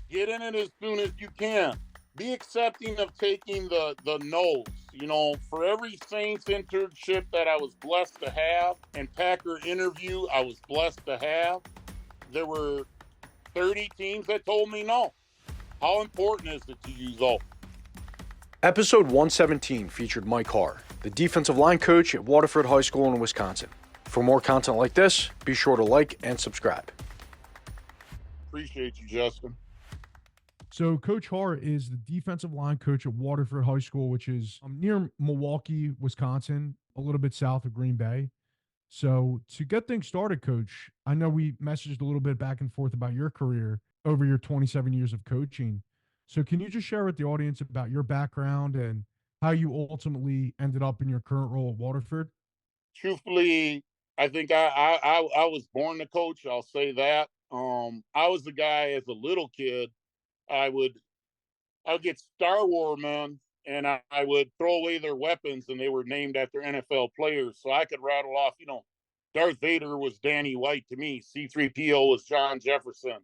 Get in it as soon as you can. Be accepting of taking the no's. You know, for every Saints internship that I was blessed to have and Packer interview I was blessed to have, there were 30 teams that told me no. How important is it to use all? Episode 117 featured Mike Harr, the defensive line coach at Waterford High School in Wisconsin. For more content like this, be sure to like and subscribe. Appreciate you, Justin. So Coach Harr is the defensive line coach at Waterford High School, which is near Milwaukee, Wisconsin, a little bit south of Green Bay. So to get things started, Coach, I know we messaged a little bit back and forth about your career over your 27 years of coaching. So can you just share with the audience about your background and how you ultimately ended up in your current role at Waterford? Truthfully, I think I was born to coach. I'll say that. I was the guy as a little kid. I would get Star Wars men and I would throw away their weapons and they were named after NFL players. So I could rattle off, Darth Vader was Danny White to me. C3PO was John Jefferson.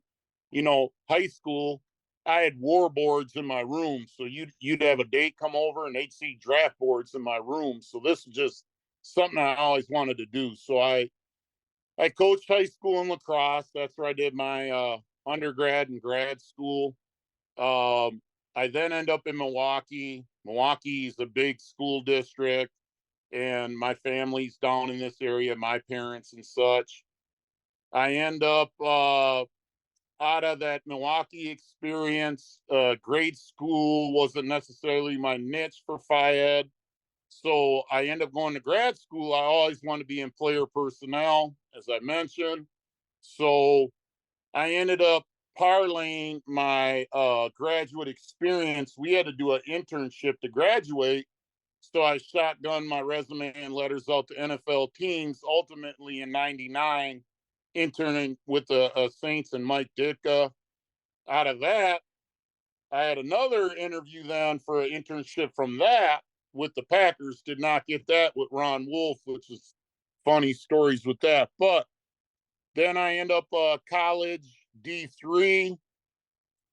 High school, I had war boards in my room. So you'd have a date come over and they'd see draft boards in my room. So this is just something I always wanted to do. So I coached high school in lacrosse. That's where I did my undergrad and grad school. I then end up in Milwaukee. Milwaukee's a big school district, and my family's down in this area, my parents and such. I end up out of that Milwaukee experience. Grade school wasn't necessarily my niche for Phi Ed. So I end up going to grad school. I always want to be in player personnel, as I mentioned. So I ended up parlaying my graduate experience. We had to do an internship to graduate. So I shotgunned my resume and letters out to NFL teams, ultimately in 99, interning with the Saints and Mike Ditka. Out of that, I had another interview then for an internship from that with the Packers. Did not get that with Ron Wolf, which is funny stories with that. But then I end up college D3.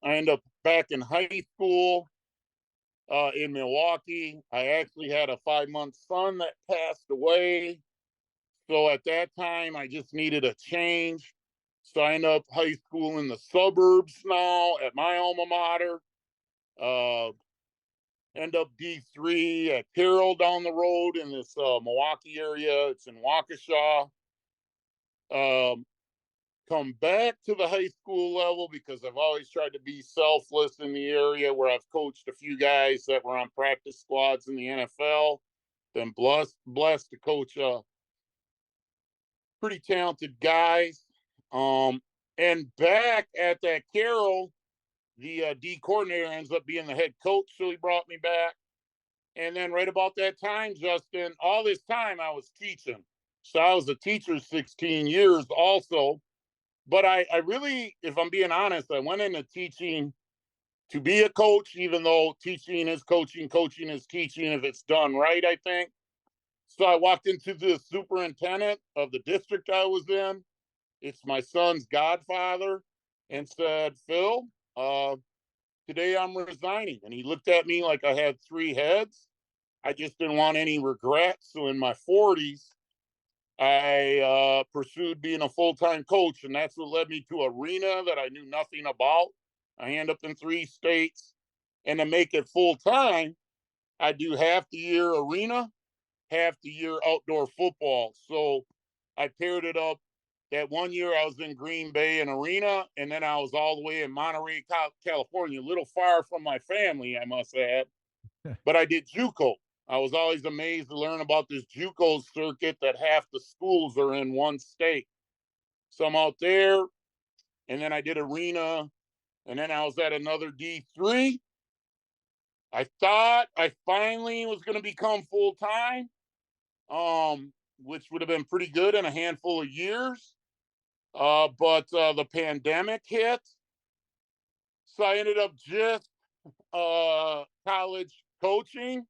I end up back in high school in Milwaukee. I actually had a 5-month son that passed away. So at that time, I just needed a change. So I end up high school in the suburbs now at my alma mater. End up D3 at Carroll down the road in this Milwaukee area. It's in Waukesha. Come back to the high school level because I've always tried to be selfless in the area where I've coached a few guys that were on practice squads in the NFL. Then blessed to coach pretty talented guys. And back at that Carroll, the D coordinator ends up being the head coach, so he brought me back. And then right about that time, Justin, all this time I was teaching. So I was a teacher 16 years also. But I really, if I'm being honest, I went into teaching to be a coach, even though teaching is coaching, coaching is teaching if it's done right, I think. So I walked into the superintendent of the district I was in. It's my son's godfather, and said, Phil, today I'm resigning. And he looked at me like I had 3 heads. I just didn't want any regrets. So in my 40s, I pursued being a full-time coach, and that's what led me to arena that I knew nothing about. I end up in 3 states, and to make it full-time, I do half the year arena, half the year outdoor football. So I paired it up. That 1 year I was in Green Bay and arena, and then I was all the way in Monterey, California, a little far from my family, I must add. But I did JUCO. I was always amazed to learn about this JUCO circuit that half the schools are in one state. So I'm out there, and then I did arena, and then I was at another D3. I thought I finally was going to become full-time, which would have been pretty good in a handful of years. But the pandemic hit. So I ended up just college coaching.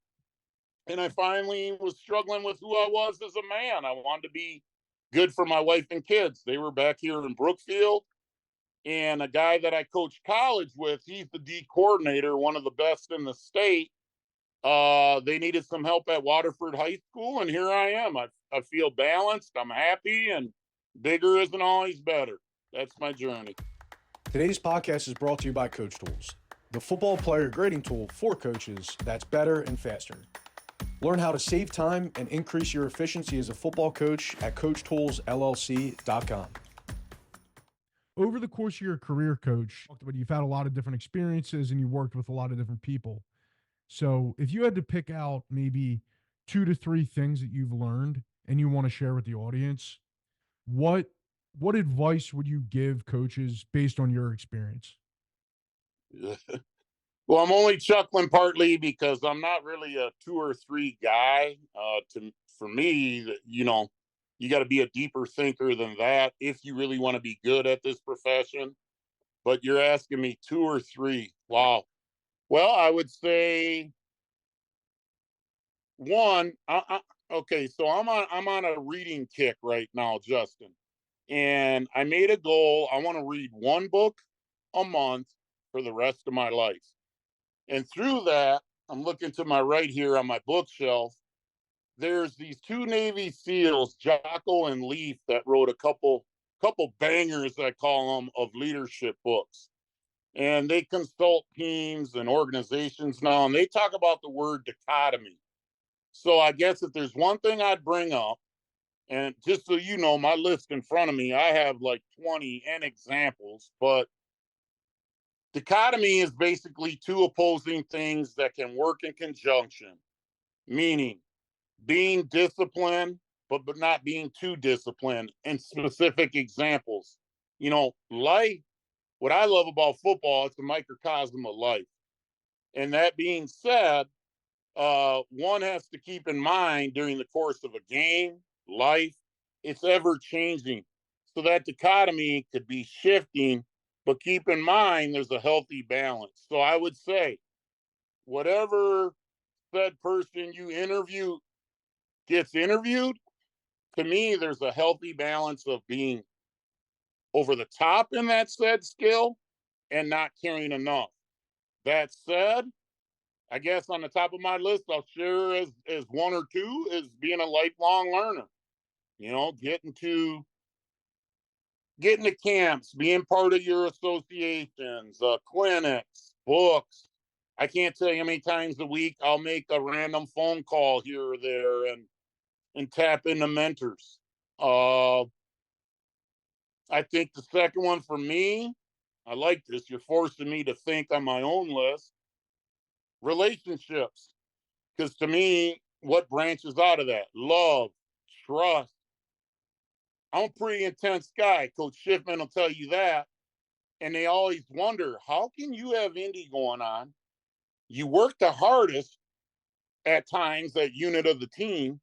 And I finally was struggling with who I was as a man. I wanted to be good for my wife and kids. They were back here in Brookfield. And a guy that I coach college with, he's the D coordinator, one of the best in the state. They needed some help at Waterford High School, and here I am. I feel balanced. I'm happy, and bigger isn't always better. That's my journey. Today's podcast is brought to you by Coach Tools, the football player grading tool for coaches that's better and faster. Learn how to save time and increase your efficiency as a football coach at CoachToolsLLC.com. Over the course of your career, Coach, you've had a lot of different experiences and you worked with a lot of different people. So if you had to pick out maybe 2 to 3 things that you've learned and you want to share with the audience, what advice would you give coaches based on your experience? Well, I'm only chuckling partly because I'm not really a 2 or 3 guy. For me, you got to be a deeper thinker than that if you really want to be good at this profession. But you're asking me 2 or 3. Wow. Well, I would say one. Okay, so I'm on a reading kick right now, Justin, and I made a goal. I want to read one book a month for the rest of my life. And through that, I'm looking to my right here on my bookshelf. There's these 2 Navy SEALs, Jocko and Leaf, that wrote a couple bangers, I call them, of leadership books. And they consult teams and organizations now, and they talk about the word dichotomy. So I guess if there's one thing I'd bring up, and just so you know, my list in front of me, I have like 20 and examples, but dichotomy is basically 2 opposing things that can work in conjunction, meaning being disciplined, but not being too disciplined. And specific examples, life, what I love about football, it's a microcosm of life. And that being said, one has to keep in mind during the course of a game, life, it's ever changing. So that dichotomy could be shifting, but keep in mind there's a healthy balance. So I would say, whatever said person you interview gets interviewed, to me, there's a healthy balance of being over the top in that said skill and not caring enough. That said, I guess on the top of my list, I'll share as 1 or 2 is being a lifelong learner. Getting to camps, being part of your associations, clinics, books. I can't tell you how many times a week I'll make a random phone call here or there and tap into mentors. I think the second one for me, I like this. You're forcing me to think on my own list. Relationships. Because to me, what branches out of that? Love, trust. I'm a pretty intense guy. Coach Schiffman will tell you that. And they always wonder, how can you have Indy going on? You work the hardest at times, that unit of the team,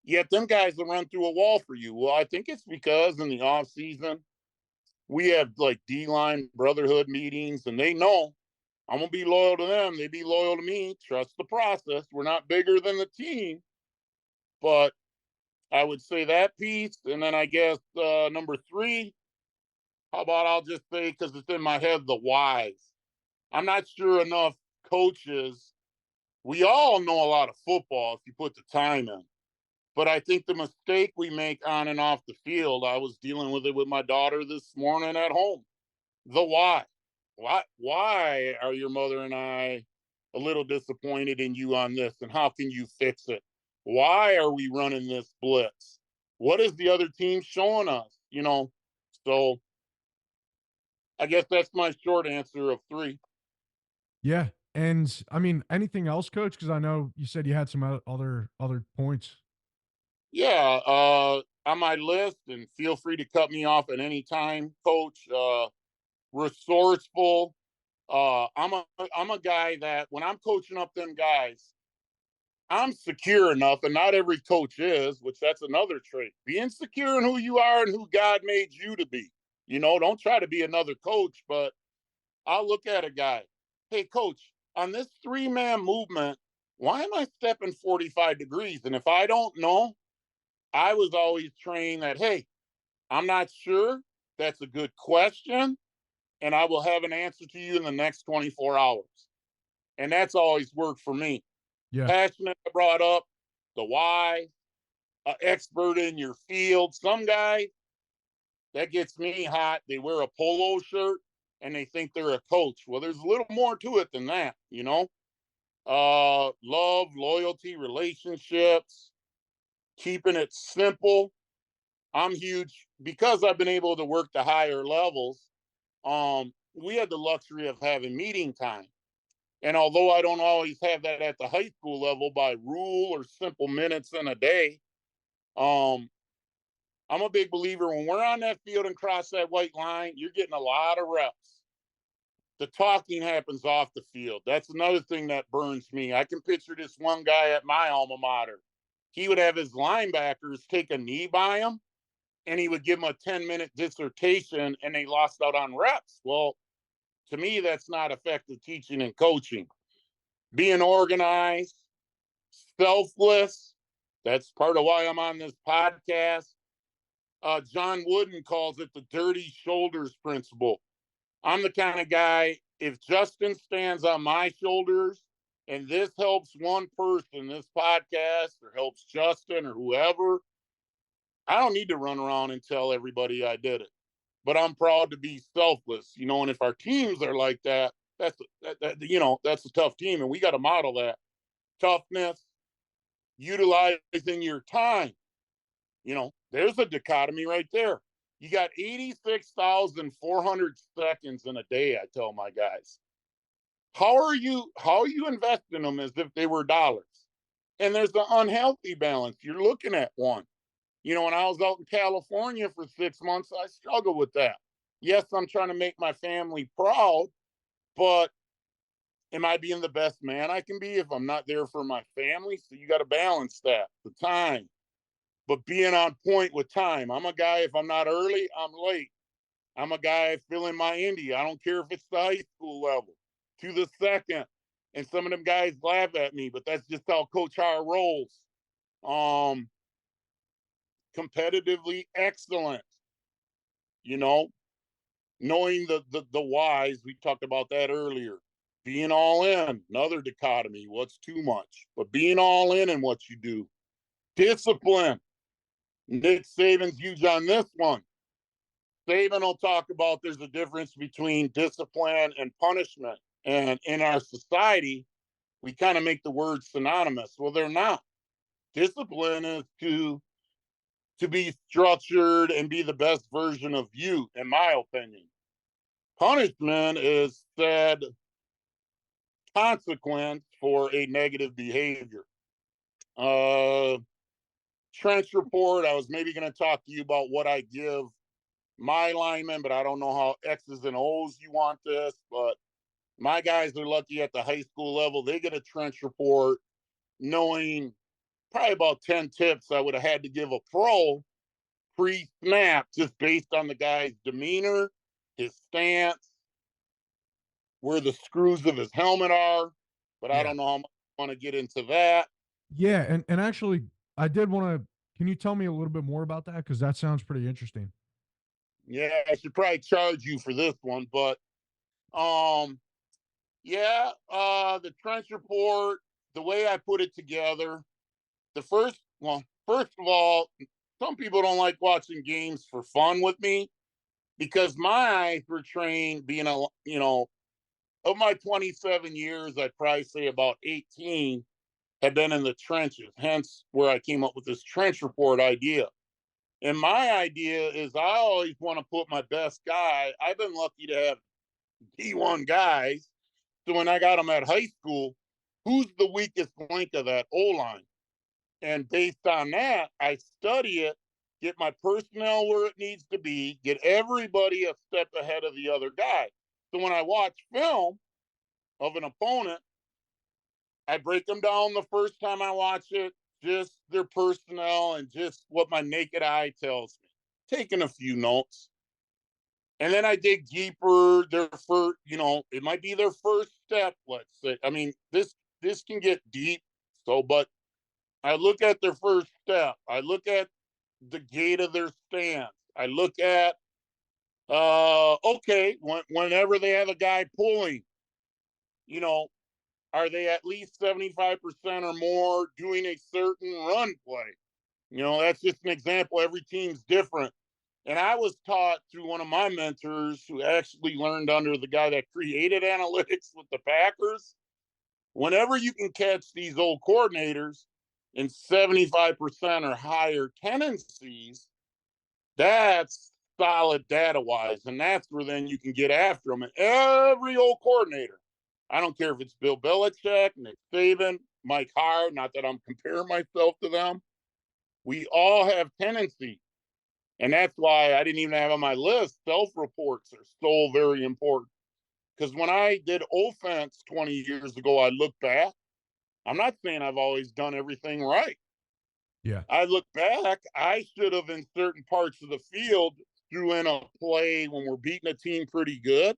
yet them guys will run through a wall for you. Well, I think it's because in the off season, we have like D-line brotherhood meetings, and they know I'm going to be loyal to them. They be loyal to me. Trust the process. We're not bigger than the team. But I would say that piece. And then I guess number 3, how about I'll just say, because it's in my head, the whys. I'm not sure enough coaches. We all know a lot of football if you put the time in. But I think the mistake we make on and off the field, I was dealing with it with my daughter this morning at home. The why. Why are your mother and I a little disappointed in you on this? And how can you fix it? Why are we running this blitz? What is the other team showing us? So I guess that's my short answer of 3. Yeah. And I mean, anything else, Coach? Because I know you said you had some other points. Yeah, on my list, and feel free to cut me off at any time, Coach. Resourceful. I'm a guy that when I'm coaching up them guys, I'm secure enough, and not every coach is, which that's another trait. Being secure in who you are and who God made you to be. Don't try to be another coach, but I'll look at a guy. Hey, coach, on this 3-man movement, why am I stepping 45 degrees? And if I don't know, I was always trained that, hey, I'm not sure. That's a good question. and I will have an answer to you in the next 24 hours. And that's always worked for me. Yeah. Passionate, I brought up the why, expert in your field. Some guy that gets me hot, they wear a polo shirt and they think they're a coach. Well, there's a little more to it than that, you know? Love, loyalty, relationships, keeping it simple. I'm huge because I've been able to work the higher levels. We had the luxury of having meeting time. And although I don't always have that at the high school level by rule or simple minutes in a day, um, I'm a big believer when we're on that field and cross that white line, you're getting a lot of reps. The talking happens off the field. That's another thing that burns me. I can picture this one guy at my alma mater. He would have his linebackers take a knee by him and he would give them a 10-minute dissertation and they lost out on reps. Well, to me, that's not effective teaching and coaching. Being organized, selfless, that's part of why I'm on this podcast. John Wooden calls it the dirty shoulders principle. I'm the kind of guy, if Justin stands on my shoulders and this helps one person, this podcast, or helps Justin or whoever, I don't need to run around and tell everybody I did it. But I'm proud to be selfless, you know, and if our teams are like that, that's a tough team. And we got to model that toughness, utilizing your time. You know, there's a dichotomy right there. You got 86,400 seconds in a day, I tell my guys. How are you investing them as if they were dollars? And there's the unhealthy balance. You're looking at one. You know, when I was out in California for 6 months, I struggled with that. Yes, I'm trying to make my family proud, but am I being the best man I can be if I'm not there for my family? So you got to balance that, the time, but being on point with time. I'm a guy, if I'm not early, I'm late. I'm a guy filling my Indy. I don't care if it's the high school level to the second. And some of them guys laugh at me, but that's just how Coach Haar rolls. Competitively excellent, you know, knowing the whys. We talked about that earlier. Being all in, another dichotomy. What's too much? But being all in what you do. Discipline. Nick Saban's huge on this one. Saban will talk about there's a difference between discipline and punishment. And in our society, we kind of make the words synonymous. Well, they're not. Discipline is to be structured and be the best version of you, in my opinion. Punishment is said consequence for a negative behavior. Trench report, I was maybe going to talk to you about what I give my linemen, but I don't know how X's and O's you want this. But my guys are lucky at the high school level. They get a trench report knowing probably about 10 tips I would have had to give a pro pre-snap just based on the guy's demeanor, his stance, where the screws of his helmet are. But I Yeah. don't know how much I want to get into that. Yeah. And actually, I did want to, can you tell me a little bit more about that? Because that sounds pretty interesting. Yeah, I should probably charge you for this one, but the trench report, the way I put it together, first of all, some people don't like watching games for fun with me because my eyes were trained being of my 27 years, I'd probably say about 18 have been in the trenches, hence where I came up with this trench report idea. And my idea is I always want to put my best guy. I've been lucky to have D1 guys. So when I got them at high school, who's the weakest link of that O-line? And based on that, I study it, get my personnel where it needs to be, get everybody a step ahead of the other guy. So when I watch film of an opponent, I break them down the first time I watch it, just their personnel and just what my naked eye tells me. Taking a few notes. And then I dig deeper. Their first, it might be their first step, let's say. I mean, this can get deep. But I look at their first step. I look at the gait of their stance. I look at Okay. Whenever they have a guy pulling, you know, are they at least 75% or more doing a certain run play? That's just an example. Every team's different. And I was taught through one of my mentors who actually learned under the guy that created analytics with the Packers. Whenever you can catch these old coordinators in 75% or higher tendencies, that's solid data wise. And that's where then you can get after them. And every old coordinator, I don't care if it's Bill Belichick, Nick Saban, Mike Harr, not that I'm comparing myself to them, we all have tendencies. And that's why I didn't even have on my list. Self reports are so very important. Because when I did offense 20 years ago, I look back. I'm not saying I've always done everything right. Yeah. I look back, I should have in certain parts of the field threw in a play when we're beating a team pretty good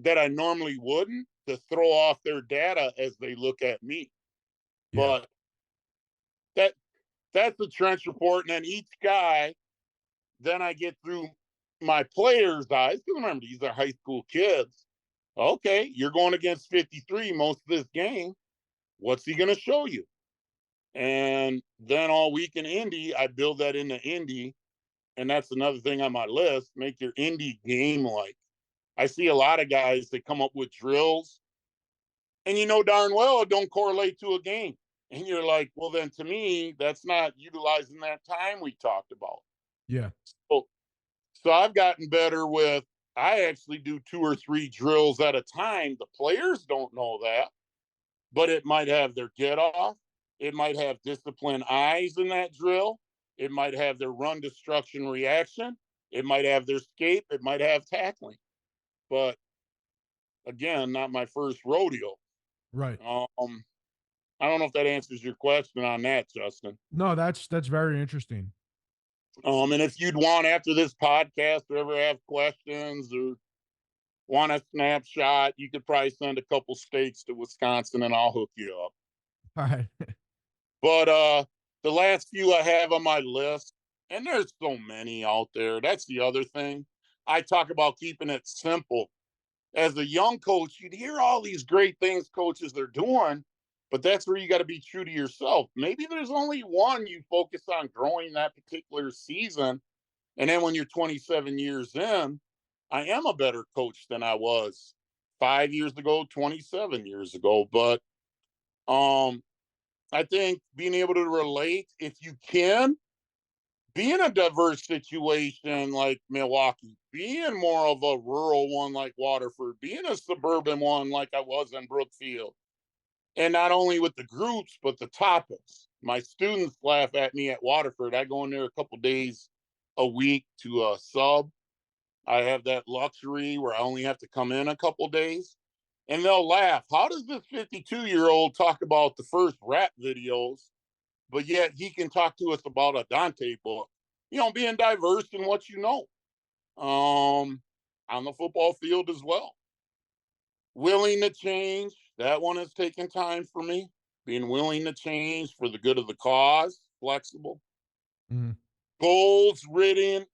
that I normally wouldn't to throw off their data as they look at me. Yeah. But that that's the trench report. And then each guy, then I get through my players' eyes. Because remember, these are high school kids. Okay, you're going against 53 most of this game. What's he going to show you? And then all week in Indy, I build that into Indy. And that's another thing on my list. Make your Indy game like. I see a lot of guys that come up with drills, and you know darn well it don't correlate to a game. And you're like, well, then to me, that's not utilizing that time we talked about. Yeah. So, so I've gotten better with, I actually do 2 or 3 drills at a time. The players don't know that, but it might have their get off. It might have disciplined eyes in that drill. It might have their run destruction reaction. It might have their escape. It might have tackling. But again, not my first rodeo. Right. I don't know if that answers your question on that, Justin. No, that's very interesting. And if you'd want after this podcast or ever have questions or want a snapshot, you could probably send a couple states to Wisconsin and I'll hook you up. All right. But the last few I have on my list, and there's so many out there. That's the other thing. I talk about keeping it simple. As a young coach, you'd hear all these great things coaches are doing, but that's where you got to be true to yourself. Maybe there's only one you focus on growing that particular season. And then when you're 27 years in, I am a better coach than I was 5 years ago, 27 years ago. But I think being able to relate, if you can, be in a diverse situation like Milwaukee, being more of a rural one like Waterford, being a suburban one like I was in Brookfield, and not only with the groups, but the topics. My students laugh at me at Waterford. I go in there a couple days a week to sub. I have that luxury where I only have to come in a couple days. And they'll laugh. How does this 52-year-old talk about the first rap videos, but yet he can talk to us about a Dante book? Being diverse in what you know on the football field as well. Willing to change. That one has taken time for me. Being willing to change for the good of the cause, flexible. Mhm. Goals written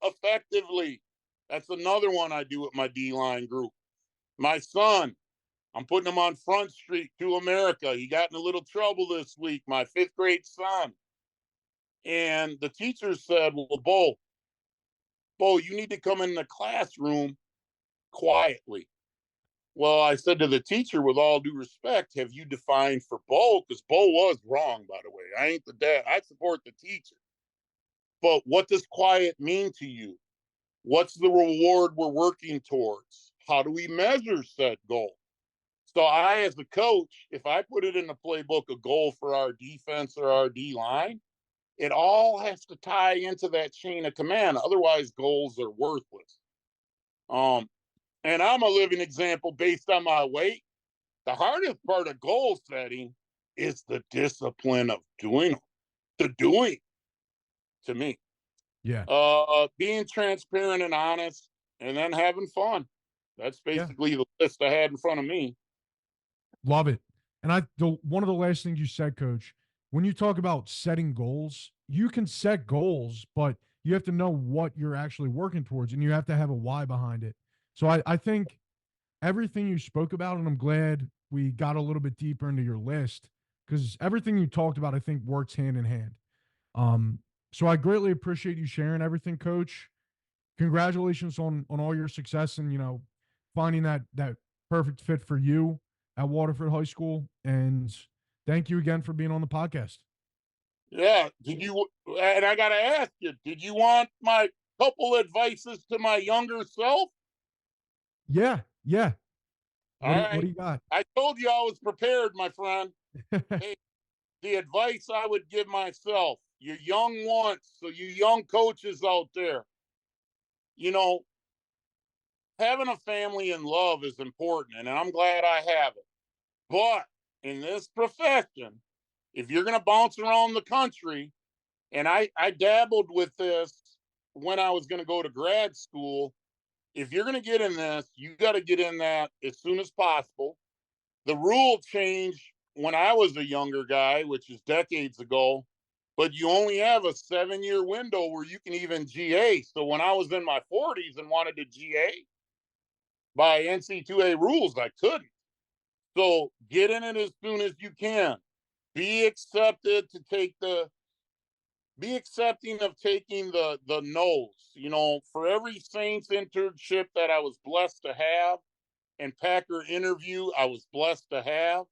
effectively. That's another one I do with my D-line group. My son, I'm putting him on Front Street to America. He got in a little trouble this week, my 5th grade son. And the teacher said, well, Bo, you need to come in the classroom quietly. Well, I said to the teacher, with all due respect, have you defined for Bo? Because Bo was wrong, by the way. I ain't the dad. I support the teacher. But what does quiet mean to you? What's the reward we're working towards? How do we measure said goal? So I, as a coach, if I put it in the playbook, a goal for our defense or our D line, it all has to tie into that chain of command. Otherwise, goals are worthless. And I'm a living example based on my weight. The hardest part of goal setting is the discipline of doing them, the doing to me. Yeah. Being transparent and honest, and then having fun. That's Yeah. basically the list I had in front of me. Love it. And one of the last things you said, Coach, when you talk about setting goals, you can set goals, but you have to know what you're actually working towards, and you have to have a why behind it. So I think everything you spoke about, and I'm glad we got a little bit deeper into your list, because everything you talked about, I think, works hand in hand. Um, so I greatly appreciate you sharing everything, Coach. Congratulations on all your success and finding that perfect fit for you at Waterford High School. And thank you again for being on the podcast. Yeah. And I got to ask you, did you want my couple advices to my younger self? Yeah. All What right. do you got? I told you I was prepared, my friend. Hey, the advice I would give myself, you young once, so you young coaches out there, having a family and love is important, and I'm glad I have it. But in this profession, if you're going to bounce around the country, and I dabbled with this when I was going to go to grad school, if you're going to get in this, you got to get in that as soon as possible. The rule changed when I was a younger guy, which is decades ago, but you only have a 7-year window where you can even GA. So when I was in my 40s and wanted to GA by NC2A rules, I couldn't. So get in it as soon as you can. Be accepted to take be accepting of taking the no's. For every Saints internship that I was blessed to have and Packer interview I was blessed to have,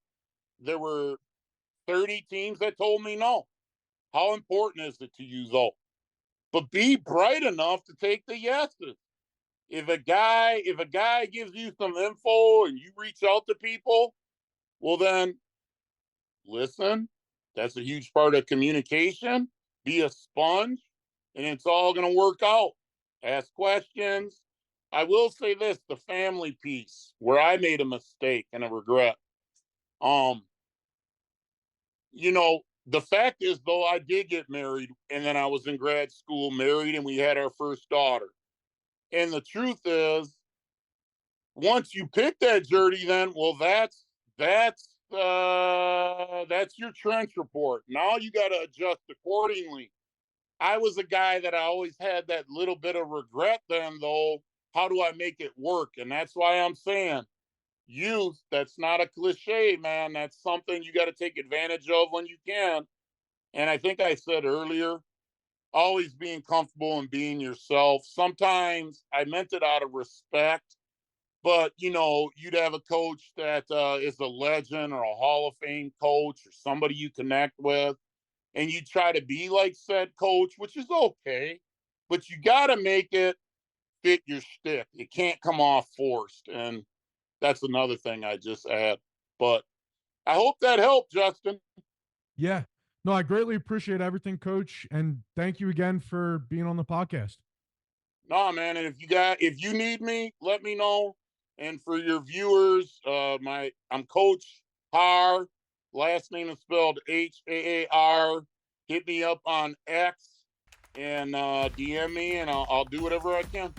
there were 30 teams that told me no. How important is it to you though? But be bright enough to take the yeses. If a guy gives you some info and you reach out to people, well then listen. That's a huge part of communication. Be a sponge, and it's all going to work out. Ask questions. I will say this: the family piece, where I made a mistake and a regret. Um, the fact is, though, I did get married, and then I was in grad school, married, and we had our first daughter. And the truth is, once you pick that journey, then that's your trench report. Now you got to adjust accordingly. I was a guy that I always had that little bit of regret then, though. How do I make it work? And that's why I'm saying youth, that's not a cliche, man. That's something you got to take advantage of when you can. And I think I said earlier, always being comfortable and being yourself. Sometimes I meant it out of respect, but you'd have a coach that is a legend or a Hall of Fame coach or somebody you connect with, and you try to be like said coach, which is okay, but you got to make it fit your shtick. It can't come off forced, and that's another thing I just add. But I hope that helped, Justin. Yeah. No, I greatly appreciate everything, Coach, and thank you again for being on the podcast. No, man, and if you need me, let me know. And for your viewers, I'm Coach Haar. Last name is spelled Haar. Hit me up on X and DM me, and I'll do whatever I can.